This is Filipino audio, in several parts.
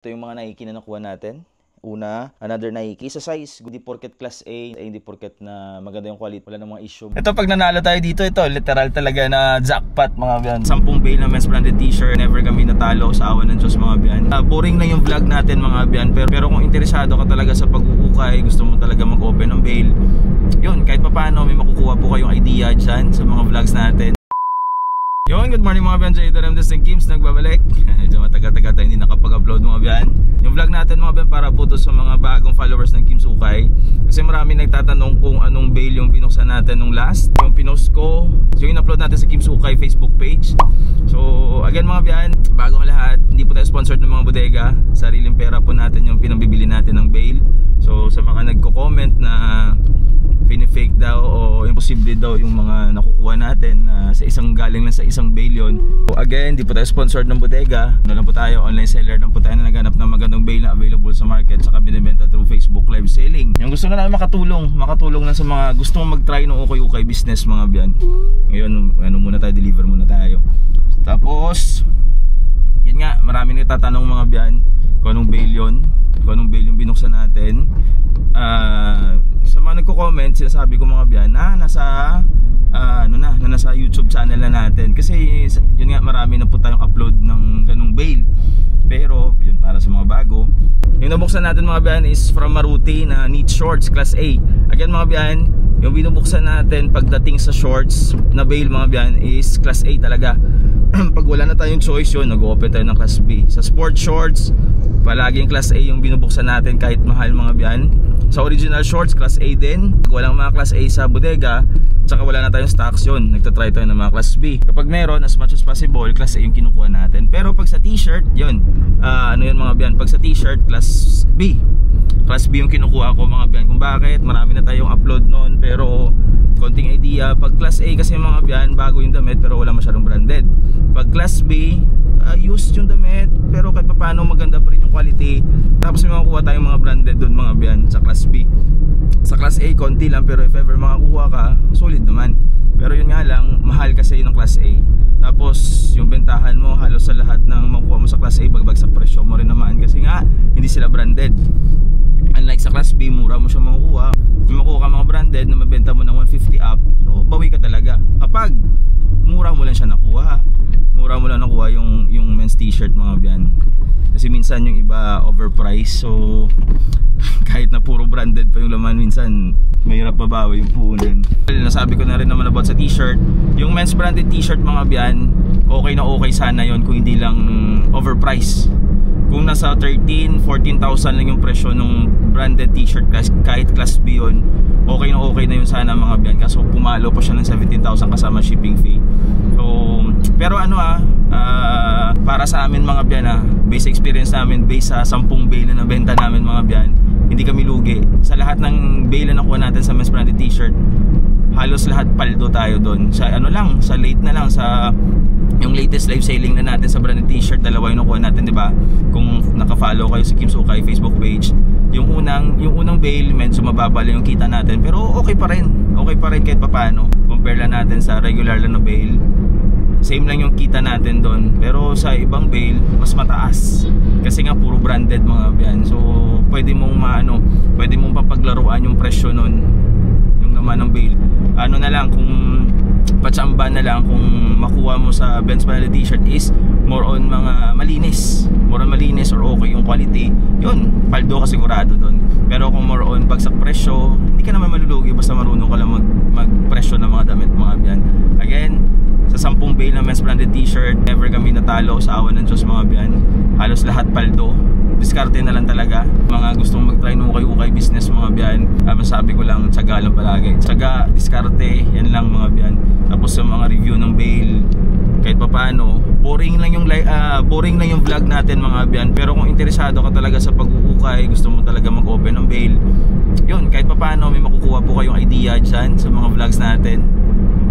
Ito yung mga Nike na nakuha natin. Una, another Nike. Sa size, hindi porket class A, hindi porket na maganda yung quality. Wala namang issue. Ito, pag nanalo tayo dito, ito, literal talaga na jackpot, mga biyan. 10 bale na men's branded t-shirt. Never kami natalo sa awan ng Diyos, mga biyan. Boring lang yung vlog natin, mga biyan. Pero kung interesado ka talaga sa pag-uukay, gusto mo talaga mag-open ng bale, yun, kahit pa paano, may makukuha po kayong idea dyan sa mga vlogs natin. Yun, good morning mga biyan, Jay Doramdes ng Kims, nagbabalik. Medyo matagal-tagal tayo hindi nakapag-upload mga biyan. Yung vlog natin mga biyan para po to sa mga bagong followers ng Kims Ukay. Kasi marami nagtatanong kung anong bail yung binuksan natin nung last. Yung pinost ko, yung in-upload natin sa Kims Ukay Facebook page. So again mga biyan, bagong lahat, hindi po tayo sponsored ng mga bodega. Sariling pera po natin yung pinabibili natin ng bail. So sa mga nagko-comment na fake daw o imposible daw yung mga nakukuha natin sa isang galing lang sa isang bail yun. So again, di po tayo sponsored ng bodega. Ano lang po tayo, online seller lang po tayo na naghanap ng magandang bail na available sa market, saka binibenta through Facebook live selling. Yung gusto na namin makatulong na sa mga gustong mag-try ng ukay-ukay business mga biyan. Ngayon, ano muna tayo, deliver muna tayo. Tapos, yun nga, marami nagtatanong mga biyan kung anong bail yun, kung anong bail yung binuksan natin. Sa mga nagko-comment, sinasabi ko mga biyan na nasa nasa YouTube channel na natin. Kasi yun nga, marami na po tayong upload ng ganung bail. Pero yun, para sa mga bago, yung nabuksan natin mga biyan is from Maruti na knit shorts class A. Again mga biyan, yung binubuksan natin pagdating sa shorts na bail mga biyan is class A talaga. Pag wala na tayong choice yun, nag-open tayo ng class B. Sa sport shorts, palaging class A yung binubuksan natin kahit mahal mga biyan. Sa original shorts, class A din. Pag walang mga class A sa bodega, tsaka wala na tayong stocks yun, nagtatry tayo ng mga class B. Kapag meron, as much as possible, class A yung kinukuha natin. Pero pag sa t-shirt, yun, ano yun mga biyan, pag sa t-shirt, class B. Class B yung kinukuha ko mga biyan. Kung bakit, marami na tayong upload nun, pero konting idea. Pag class A kasi mga biyan, bago yung damit pero wala masyadong branded. Pag class B, used yung damit pero kahit paano maganda pa rin yung quality. Tapos may makukuha tayong mga branded doon mga biyan sa class B. Sa class A, konti lang, pero if ever makakuha ka, solid naman. Pero yun nga lang, mahal kasi ng class A. Tapos yung bentahan mo halos sa lahat ng makukuha mo sa class A, bagbagsak presyo mo rin naman kasi nga hindi sila branded. Unlike sa class B, mura mo siya makukuha. Kung makukuha ka mga branded na mabenta mo ng 150 up, so bawi ka talaga. Kapag mura mo lang siya nakuha, mura mo lang nakuha yung men's t-shirt mga biyan. Kasi minsan yung iba overpriced, so kahit na puro branded pa yung laman, minsan mahirap mabawi yung puhunan. Nasabi ko na rin naman about sa t-shirt, yung men's branded t-shirt mga biyan, okay na okay sana yon kung hindi lang overpriced. Kung nasa 13, 14,000 lang yung presyo ng branded t-shirt kahit class B yun, okay na yun sana mga biyan. Kaso pumalo pa siya ng 17,000 kasama shipping fee. So, pero para sa amin mga biyan based experience namin, based sa 10 bail na nabenta namin mga biyan, hindi kami lugi. Sa lahat ng bail na nakuha natin sa men's branded t-shirt, halos lahat paldo tayo doon. Sa sa late na lang, sa yung latest live selling na natin sa branded t-shirt, dalawa yung nakuha natin, di ba? Kung naka-follow kayo sa Kims Ukay Facebook page, yung unang bail medyo mababa lang yung kita natin, pero okay pa rin kahit papaano. Compare lang natin sa regular lang na bail, same lang yung kita natin doon, pero sa ibang bail mas mataas kasi nga puro branded mga biyan. So pwede mong papaglaruan yung presyo nun, yung naman ng bail. Ano na lang, kung patsamba na lang kung makuha mo sa Benz branded t-shirt is more on mga malinis or okay yung quality, yun, paldo ka sigurado doon. Pero kung more on bagsak presyo, hindi ka naman malulugi basta marunong ka lang magpresyo ng mga damit mga biyan. Again, sa 10 bail na men's branded t-shirt, never kami natalo sa awan ng Diyos mga biyan. Halos lahat paldo. Diskarte na lang talaga. Mga gustong mag-try ng ukay-ukay business mga biyan, masabi ko lang, tsaga lang palagi. Tsaga, diskarte, yan lang mga biyan. Tapos sa mga review ng bail, kahit papaano, boring lang yung vlog natin mga biyan. Pero kung interesado ka talaga sa pag-uukay, gusto mo talaga mag-open ng bail, yun, kahit papaano may makukuha po kayong idea dyan sa mga vlogs natin.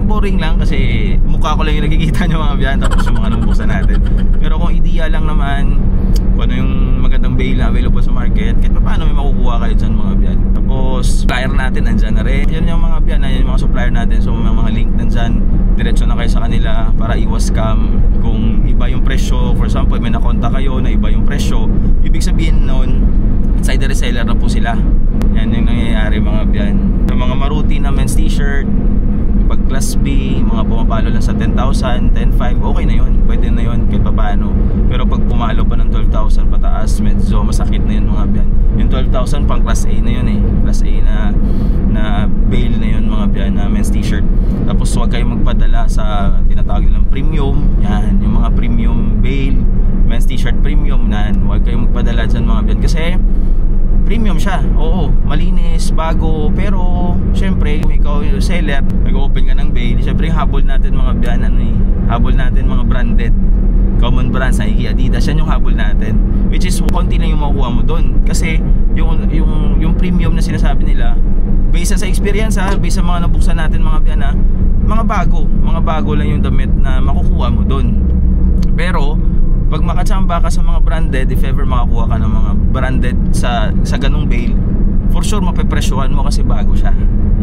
Boring lang kasi mukha ko lang yung nakikita nyo mga biyan, tapos yung mga nabuksan natin. Pero kung idea lang naman, kung ano yung magandang bail na available sa market, kahit paano may makukuha kayo dyan mga biyan. Tapos Tapos supplier natin nandyan na rin. Yan yung mga biyan, yan yung mga supplier natin. So may mga link nandyan, diretso na kayo sa kanila para iwas scam. Kung iba yung presyo, for example may nakonta kayo na iba yung presyo, ibig sabihin nun inside the reseller na po sila. Yan yung nangyayari mga biyan. Yung mga maruti na men's t-shirt, pag class B, mga pumapalo lang sa 10,000, 10,500, okay na yun, pwede na yun kahit paano. Pero pag pumalo pa ng 12,000 pataas, medyo masakit na yun mga biyan. Yung 12,000 pang class A na yun eh, class A na bail na yun mga biyan, na men's t-shirt. Tapos huwag kayong magpadala sa tinatawag nilang premium, yan, yung mga premium bail, men's t-shirt premium, yan, huwag kayong magpadala dyan mga biyan. Kasi premium siya, oo, malinis, bago, pero syempre kung ikaw yung seller, nag-open ka ng bail, syempre habol natin mga biyan, habol natin mga branded, common brands, Nike, Adidas, yan yung habol natin, which is konti lang yung makukuha mo doon. Kasi yung premium na sinasabi nila, based sa experience based sa mga nabuksan natin mga biyan mga bago lang yung damit na makukuha mo doon. Pero pag makatsamba ka sa mga branded, if ever makakuha ka ng mga branded sa ganung bail, for sure mapepresyohan mo kasi bago siya.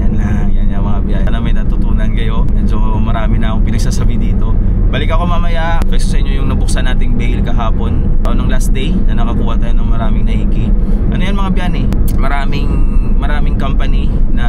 Yan lang, yan yung mga biyan. Sana may natutunan kayo. Medyo marami na akong pinagsasabi dito. Balik ako mamaya, flex sa inyo yung nabuksan nating bail kahapon, nung last day na nakakuha tayo ng maraming Nike. Ano yan mga biyan eh, maraming company na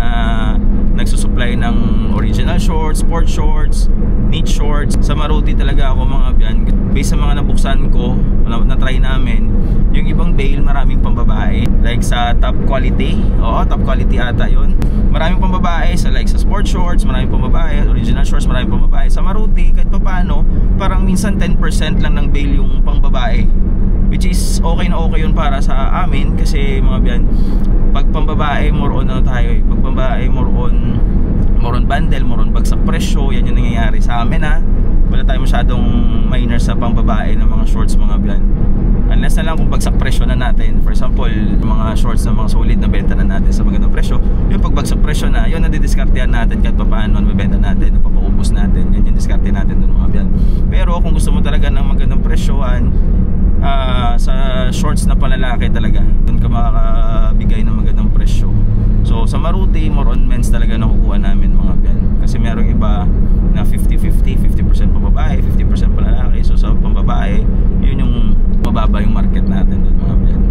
nagsusupply ng original shorts, sport shorts, knit shorts. Sa Maruti talaga ako mga biyan, based sa mga nabuksan ko, na-try namin, yung ibang bail maraming pambabae, like sa top quality, oo, top quality ata yun, maraming pambabae, sa like sa sport shorts maraming pambabae, original shorts maraming pambabae. Sa Maruti kahit papaano, parang minsan 10% lang ng bail yung pambabae, which is okay na okay yun para sa amin. Kasi mga biyan, pag pambabae more on tayo pag pambabae more on bundle, more on bagsak presyo, yan yung nangyayari sa amin wala tayo masyadong minor sa pambabae ng mga shorts mga biyan, unless na lang kung bagsak presyo na natin. For example, mga shorts na mga solid na benta na natin sa magandang presyo, yung pag bagsak presyo na, yun nadidiskartehan natin kahit paano, mabenta natin, napapaubos natin, yun yung diskarte natin dun mga biyan. Pero kung gusto mo talaga ng magandang presyohan, sa shorts na panlalaki talaga, dun ka makakabigay ng magandang presyo. So sa Maruti, more on men's talaga nakukuha namin mga biyan. Kasi merong iba na 50-50, 50% pambabae, 50% panlalaki. So sa pambabae, yun yung mababa yung market natin dun mga biyan.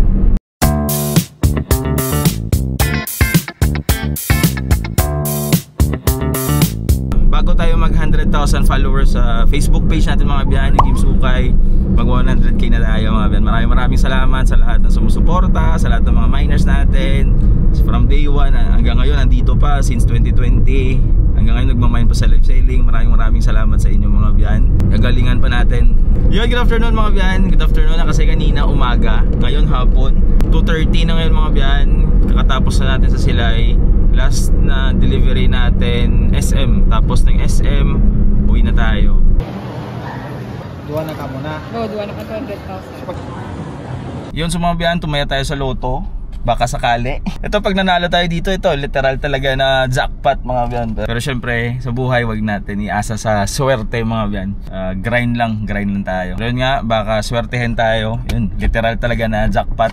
Bago tayo mag 100,000 followers sa Facebook page natin mga biyan, ni Kim Sukay, mag 100k na tayo mga biyan. Maraming salamat sa lahat ng sumusuporta, sa lahat ng mga miners natin. From day 1 hanggang ngayon, nandito pa since 2020. Hanggang ngayon nagmamine pa sa live selling. Maraming salamat sa inyo mga biyan. Gagalingan pa natin. Yun, good afternoon mga biyan. Good afternoon na kasi kanina umaga, ngayon hapon 2:30 na ngayon mga biyan. Kakatapos na natin sa Silay. Last na delivery natin SM. Tapos ng SM, uwi na tayo. Duwa na ka muna. Oo, duwa na ka 200,000. Yun sa mga biyan, tumaya tayo sa loto. Baka sakali. Ito pag nanalo tayo dito, ito literal talaga na jackpot mga biyan. Pero syempre sa buhay wag natin iasa sa swerte mga biyan. Grind lang tayo. Pero yun nga, baka swertehin tayo. Yun, literal talaga na jackpot.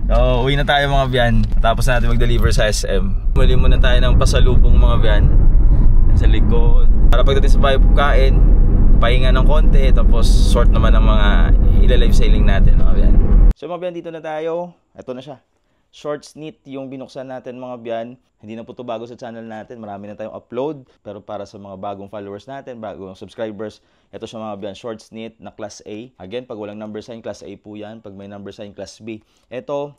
So uwi na tayo mga biyan. Tapos natin mag-deliver sa SM. Muli muna tayo ng pasalubong mga biyan sa likod. Para pagdating sa bahay pagkain, pahinga ng konti. Tapos sort naman ng mga ila-live selling natin mga biyan. So mga biyan, dito na tayo. Ito na siya. Shorts knit yung binuksan natin mga biyan. Hindi na po ito bago sa channel natin. Marami na tayong upload. Pero para sa mga bagong followers natin, bagong subscribers, ito siya mga biyan. Shorts knit na class A. Again, pag walang number sign, class A po yan. Pag may number sign, class B. Ito,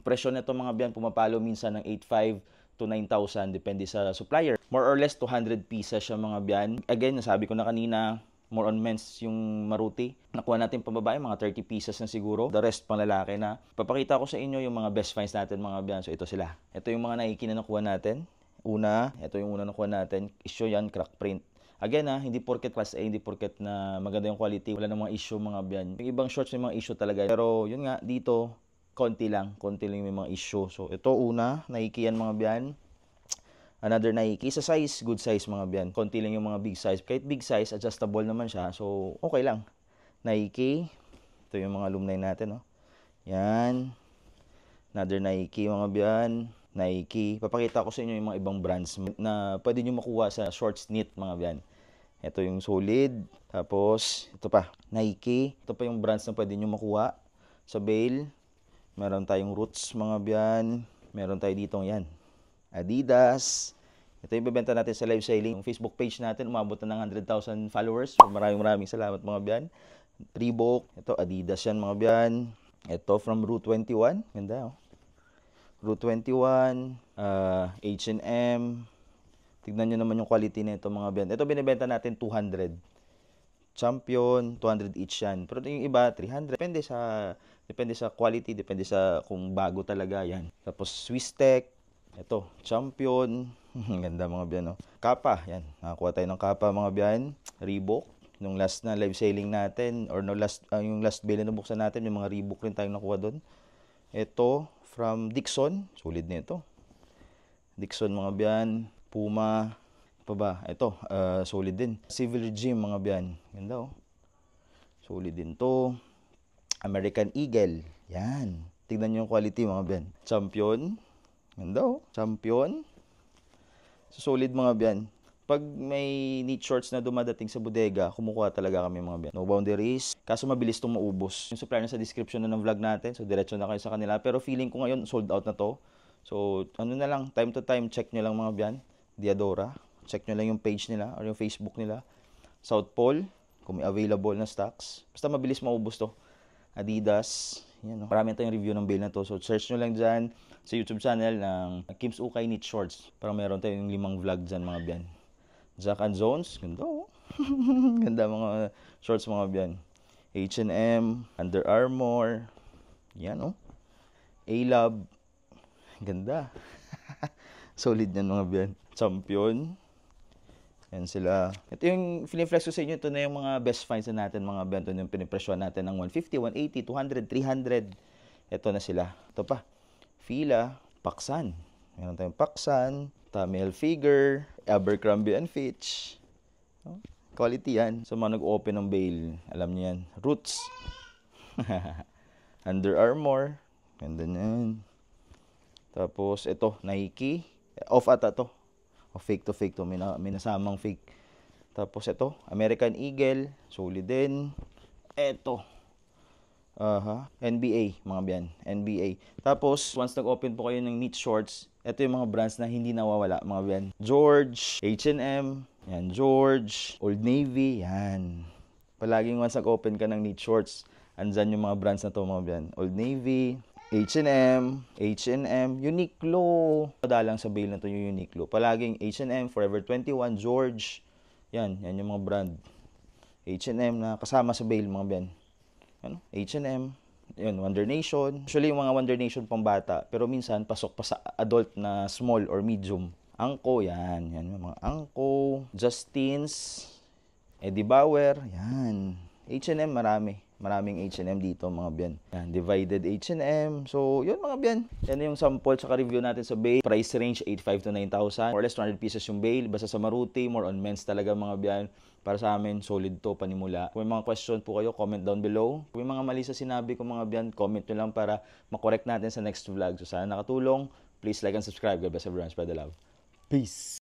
presyo na ito mga biyan, pumapalo minsan ng 8,500 to 9,000. Depende sa supplier. More or less 200 pieces siya mga biyan. Again, nasabi ko na kanina, more on men's yung Maruti. Nakuha natin pambabae, mga 30 pieces na siguro. The rest pang lalaki na. Papakita ko sa inyo yung mga best finds natin mga biyan. So ito sila. Ito yung mga Nike na nakuha natin. Ito yung una nakuha natin. Issue yan, crack print. Again hindi porket class A, hindi porket na maganda yung quality. Wala namang issue mga biyan. Yung ibang shorts may mga issue talaga. Pero yun nga, dito, konti lang may mga issue. So ito una, Nike yan mga biyan. Another Nike, sa size, good size mga biyan. Konti lang yung mga big size. Kahit big size, adjustable naman siya. So, okay lang. Nike. Ito yung mga alumni natin, no? Yan. Another Nike mga biyan. Nike. Papakita ko sa inyo yung mga ibang brands na pwede nyo makuha sa shorts knit mga biyan. Ito yung solid. Tapos, ito pa, Nike. Ito pa yung brands na pwede nyo makuha sa Bale. Meron tayong Roots mga biyan. Meron tayo ditong yan. Adidas. Ito yung bebenta natin sa live selling. Yung Facebook page natin, umabot na ng 100,000 followers. So, maraming salamat mga biyan. Reebok. Ito, Adidas yan mga biyan. Ito from Route 21. Ganda oh. Route 21, H&M. Tignan nyo naman yung quality nito mga biyan. Ito binibenta natin 200. Champion, 200 each yan. Pero yung iba, 300. Depende sa quality, depende sa kung bago talaga yan. Tapos Swisstech. Ito, Champion. Ganda mga biyan. No? Kappa, yan. Nakakuha tayo ng Kappa mga biyan. Reebok. Nung last na live selling natin, or no yung last bill na nabuksan natin, yung mga Reebok rin tayong nakuha doon. Ito, from Dixon. Solid na ito. Dixon mga biyan. Puma. Pa ba? Ito, solid din. Civil Regime mga biyan. Ganda oh. Solid din to. American Eagle. Yan. Tignan nyo yung quality mga biyan. Champion. Ganda oh. Champion. So, solid mga biyan. Pag may knit shorts na dumadating sa bodega, kumukuha talaga kami mga biyan. No boundaries. Kaso mabilis itong maubos. Yung supplier na sa description na ng vlog natin. So, diretso na kayo sa kanila. Pero feeling ko ngayon, sold out na to. So, ano na lang, time to time, check nyo lang mga biyan. Diadora. Check nyo lang yung page nila or yung Facebook nila. South Pole, kung may available na stocks. Basta mabilis maubos to. Adidas. Yan, no? Marami tayong review ng Bale na to. So, search nyo lang dyan sa YouTube channel ng Kim's Ukay Knit Shorts. Parang meron tayong 5 vlog dyan mga biyan. Jack and Jones, ganda oh. Ganda mga shorts mga biyan. H&M, Under Armour. Yan oh. A-Lab. Ganda. Solid yan mga biyan. Champion. Yan sila. Ito yung flex ko sa inyo. Ito na yung mga best finds na natin mga biyan. Ito yung pinipresyon natin ng 150, 180, 200, 300. Ito na sila. Ito pa. Fila, Paksan. Meron tayong Paksan. Tommy Hilfiger, Abercrombie & Fitch. Quality yan. So, mga nag-open ng Bale, alam niyo yan. Roots. Under Armour. Ganda yan. Tapos, ito, Nike. Off ata to. O, fake to fake to. May nasamang fake. Tapos, ito, American Eagle. Solid din. Ito. NBA, mga biyan. NBA. Tapos, once nag-open po kayo ng knit shorts, ito yung mga brands na hindi nawawala, mga biyan. George, H&M, yan, George, Old Navy, yan. Palaging once nag-open ka ng knit shorts, andyan yung mga brands na to, mga biyan. Old Navy, H&M, Uniqlo. Padalang sa Bale na to yung Uniqlo. Palaging H&M, Forever 21, George. Yan yung mga brand. H&M na kasama sa Bale, mga biyan. Ano? H&M, yun, Wonder Nation. Usually yung mga Wonder Nation pang bata, pero minsan pasok pa sa adult na small or medium. Anko, yan yung mga Anko, Justins, Eddie Bauer, yan. H&M, maraming H&M dito mga biyan. Yan, Divided H&M. So, yun mga biyan. Yan yung sample sa review natin sa Bale. Price range 8,500 to 9,000. More or less 200 pieces yung Bale. Basta sa Maruti, more on men's talaga mga biyan. Para sa amin, solid to, panimula. Kung may mga question po kayo, comment down below. Kung may mga mali sa sinabi ko mga biyan, comment nyo lang para makorek natin sa next vlog. So, sana nakatulong. Please like and subscribe. God bless everyone. Spread the love. Peace!